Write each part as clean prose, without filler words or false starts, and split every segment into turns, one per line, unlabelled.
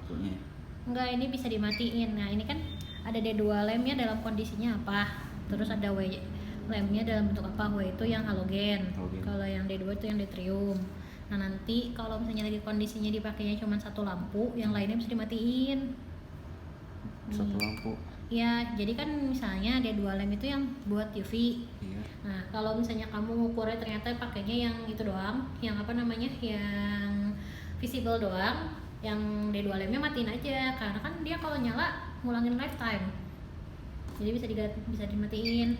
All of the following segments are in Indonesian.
lampunya ya?
Enggak, ini bisa dimatiin. Nah ini kan ada D2 lamp-nya dalam kondisinya apa, terus ada W lamp-nya dalam bentuk apa. W itu yang halogen. Kalau yang D2 itu yang deuterium. Nah nanti kalau misalnya lagi kondisinya dipakainya cuma satu lampu, yang lainnya bisa dimatiin.
Satu lampu.
Ya, jadi kan misalnya D2 lamp itu yang buat UV.
Iya.
Nah, kalau misalnya kamu ngukurnya ternyata pakainya yang itu doang, yang apa namanya, yang visible doang, yang D2 lampnya matiin aja, karena kan dia kalau nyala ngulangin lifetime. Jadi bisa dimatiin.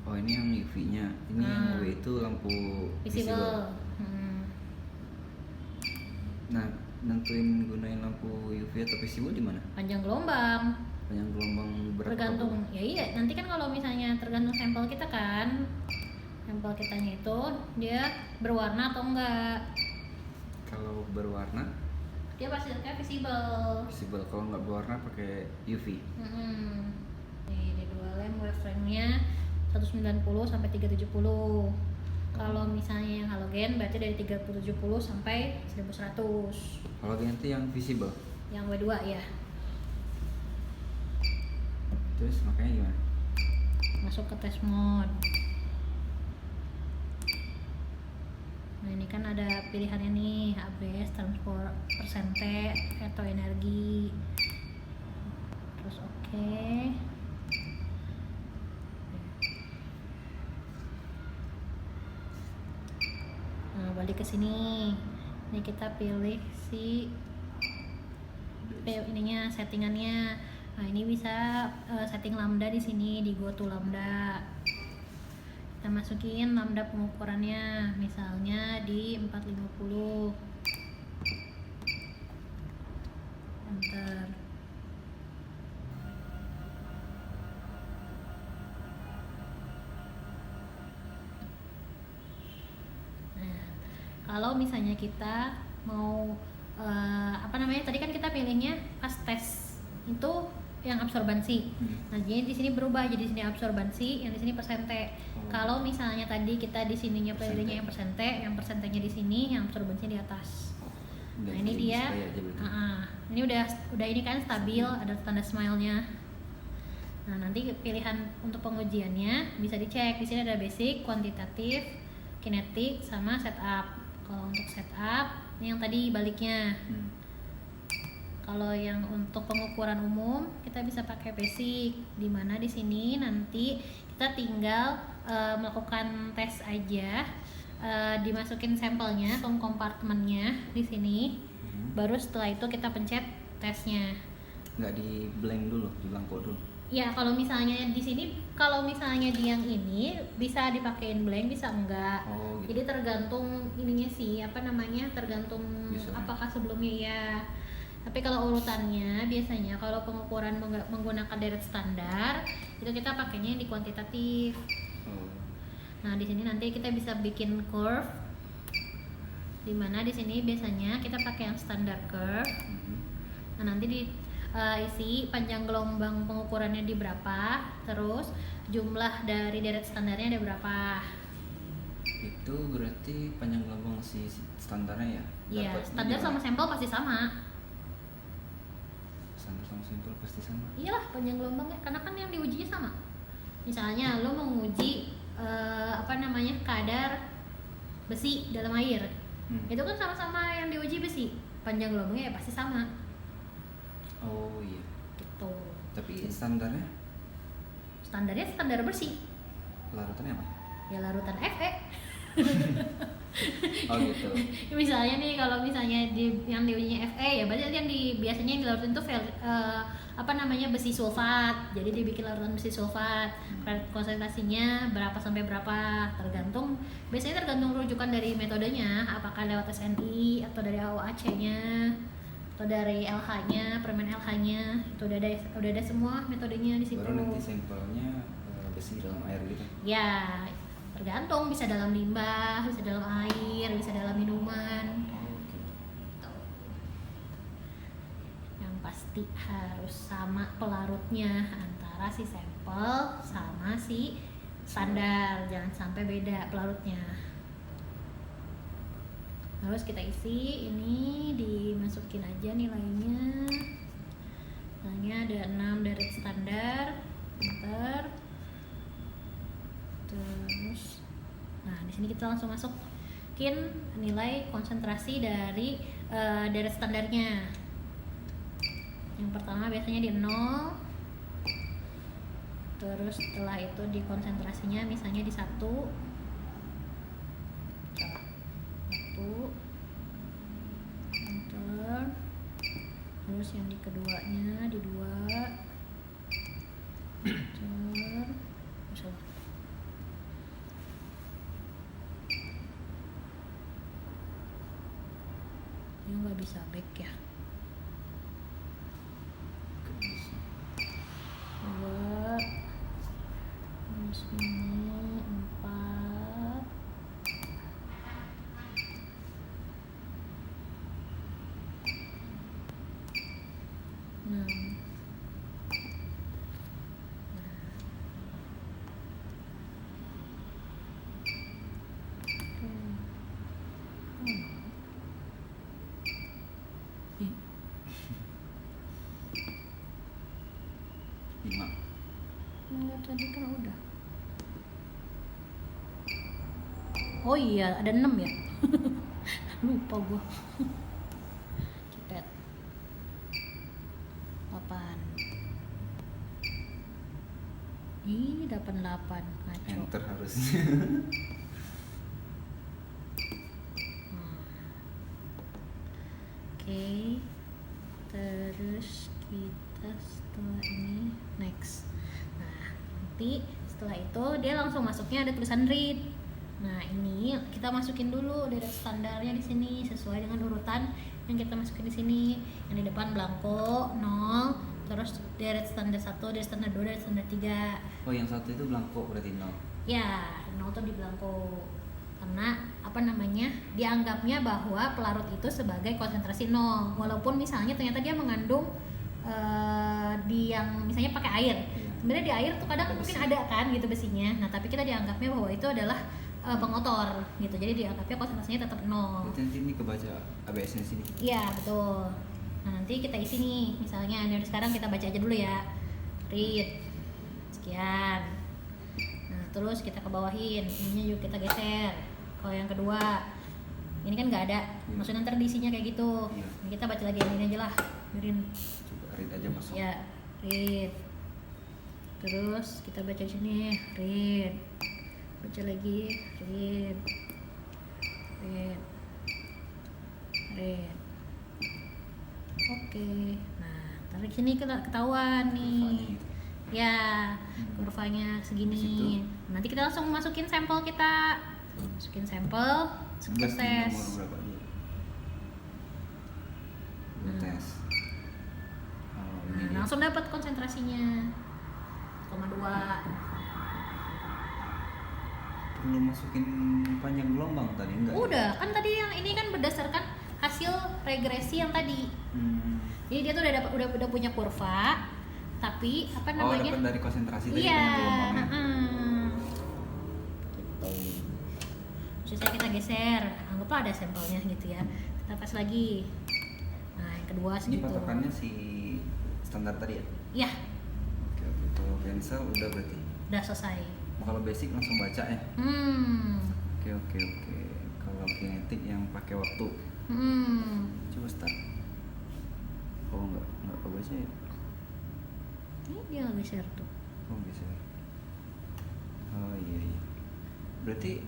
Oh, ini yang UV-nya. Ini yang W itu lampu visible. Nah, nentuin gunain lampu UV atau visible di mana?
Panjang gelombang.
Panjang gelombang berapa?
Tergantung. Ya iya, nanti kan kalau misalnya tergantung sampel kita kan. Sampel kitanya itu dia berwarna atau enggak.
Kalau berwarna?
Dia pasti visible.
Visible. Kalau nggak berwarna pakai UV.
Nih, D2 lamp wavelength-nya 190 sampai 370. Kalau misalnya yang halogen berarti dari 370 sampai 1100.
Halogen itu yang visible?
Yang W2 ya.
Terus makanya gimana?
Masuk ke test mode. Nah ini kan ada pilihannya nih, ABS, transport persente, atau energi. Terus oke. Nah balik ke sini. Ini kita pilih si ininya, settingannya. Nah ini bisa setting lambda di sini, di go to lambda. Kita masukin lambda pengukurannya, misalnya di 450. Enter. Nah, kalau misalnya kita mau apa namanya? Tadi kan kita pilihnya pas tes itu yang absorbansi. Nah, jadi di sini berubah jadi sini absorbansi, yang di sini persente. Kalau misalnya tadi kita di sininya pilihnya yang persente, yang persentenya di sini, yang absorbansinya di atas. Nah, ini dia. Ini udah ini kan stabil, ada tanda smile-nya. Nah, nanti pilihan untuk pengujiannya bisa dicek. Di sini ada basic, kuantitatif, kinetik, sama setup. Kalau untuk setup, ini yang tadi baliknya. Kalau yang untuk pengukuran umum kita bisa pakai basic, di mana di sini nanti kita tinggal melakukan tes aja, dimasukin sampelnya ke kompartemennya di sini, baru setelah itu kita pencet tesnya.
Nggak di blank dulu, di blanko dulu?
Ya kalau misalnya di sini, kalau misalnya di yang ini bisa dipakein blank, bisa enggak. Gitu. Jadi tergantung ininya sih, apa namanya, tergantung bisa, apakah sebelumnya ya. Tapi kalau urutannya biasanya kalau pengukuran menggunakan deret standar itu kita pakainya di kuantitatif. Nah di sini nanti kita bisa bikin curve, dimana di sini biasanya kita pakai yang standar curve. Nah nanti di isi panjang gelombang pengukurannya di berapa, terus jumlah dari deret standarnya ada berapa.
Itu berarti panjang gelombang si standarnya ya?
Iya, standar sama sampel pasti sama.
Standar sama sampel pasti sama?
Iyalah, panjang gelombangnya, karena kan yang diujinya sama. Misalnya lo mau menguji apa namanya, kadar besi dalam air, itu kan sama-sama yang diuji besi, panjang gelombangnya ya pasti sama.
Oh iya.
Gitu.
Tapi standarnya?
Standarnya standar bersih.
Larutannya apa?
Ya larutan Fe.
Oh gitu.
Misalnya nih kalau misalnya yang diujinya Fe ya berarti yang biasanya yang dilarutin itu apa namanya, besi sulfat. Jadi dibikin larutan besi sulfat. Konsentrasinya berapa sampai berapa, biasanya tergantung rujukan dari metodenya, apakah lewat SNI atau dari AOAC-nya atau dari LH-nya, permen LH-nya. Itu udah ada semua metodenya di situ.
Baru nanti sampelnya besi dalam air gitu.
Ya, tergantung, bisa dalam limbah, bisa dalam air, bisa dalam minuman. Yang pasti harus sama pelarutnya antara si sampel sama si standar, jangan sampai beda pelarutnya. Terus kita isi ini, dimasukin aja nilainya. Nilainya ada 6 dari standar, enter. Terus, nah di sini kita langsung masukin nilai konsentrasi dari deret standarnya. Yang pertama biasanya di 0. Terus setelah itu di konsentrasinya misalnya di 1. Enter. Terus yang di keduanya di 2. Enter. Salah. Dia nggak bisa back ya. 2. Terus ini 4. 6. Enggak, tadi kan udah. Oh iya, ada 6 ya. Lupa gua. Cepet. 8. Ih, 88. Ngaco.
Enter harusnya.
Oke. Terus kita setelah ini next. Nah, nanti setelah itu dia langsung masuknya ada tulisan read. Nah, ini kita masukin dulu deret standarnya di sini sesuai dengan urutan yang kita masukin di sini. Yang di depan blanko 0, terus deret standar 1, deret standar 2, deret standar 3.
Oh, yang satu itu blanko berarti 0.
Ya, 0 tuh di blanko. Karena apa namanya? Dianggapnya bahwa pelarut itu sebagai konsentrasi 0. Walaupun misalnya ternyata dia mengandung di yang misalnya pakai air. Sebenarnya di air tuh kadang mungkin ada kan gitu besinya. Nah, tapi kita dianggapnya bahwa itu adalah pengotor gitu. Jadi dianggapnya konsentrasinya tetap 0.
Berarti nanti ini kebaca ABS-nya sini.
Iya, betul. Nah, nanti kita isi nih. Misalnya dari sekarang kita baca aja dulu ya. Read. Sekian. Nah, terus kita ke bawahin. Ininya juga kita geser. Kalau yang kedua, ini kan nggak ada. Maksudnya ntar diisinya kayak gitu.
Iya.
Ini kita baca lagi yang ini aja lah. Biarin.
Coba read aja masuk.
Ya, read. Terus kita baca di sini, read. Baca lagi, read. Read. Read. Oke. Nah, tarik sini ketahuan nih. Ya, kurvanya segini. Nanti kita langsung masukin sampel kita. Masukin sampel, tes.
Nomor berapa dulu? Tes. Oh, ini
Nah, langsung dapat konsentrasinya 0,2.
Perlu masukin panjang gelombang tadi enggak?
Udah, kan tadi yang ini kan berdasarkan hasil regresi yang tadi. Jadi dia tuh udah punya kurva, tapi apa namanya?
Oh, dapat dari konsentrasi tadi
iya,
panjang gelombangnya.
Gitu. Terus kita geser, anggaplah ada sampelnya gitu ya. Kita tes lagi. Nah, yang kedua
Ini
segitu.
patokannya si standar tadi ya?
Iya,
Oke, kalau cancel udah berarti.
udah selesai.
Kalau basic langsung baca ya? Oke. Kalau kinetik yang pakai waktu. Coba start. Oh, enggak kebaca ya?
Ini dia nggak geser tuh.
Oh, bisa. Oh iya. Berarti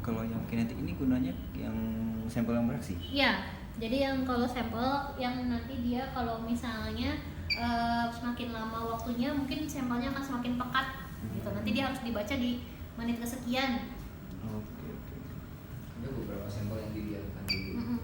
kalau yang kinetik ini gunanya yang sampel yang beraksi?
Iya, jadi yang kalau sampel yang nanti dia kalau misalnya semakin lama waktunya mungkin sampelnya akan semakin pekat gitu. Nanti dia harus dibaca di menit kesekian.
Oke.
Ada beberapa sampel yang didiamkan dulu.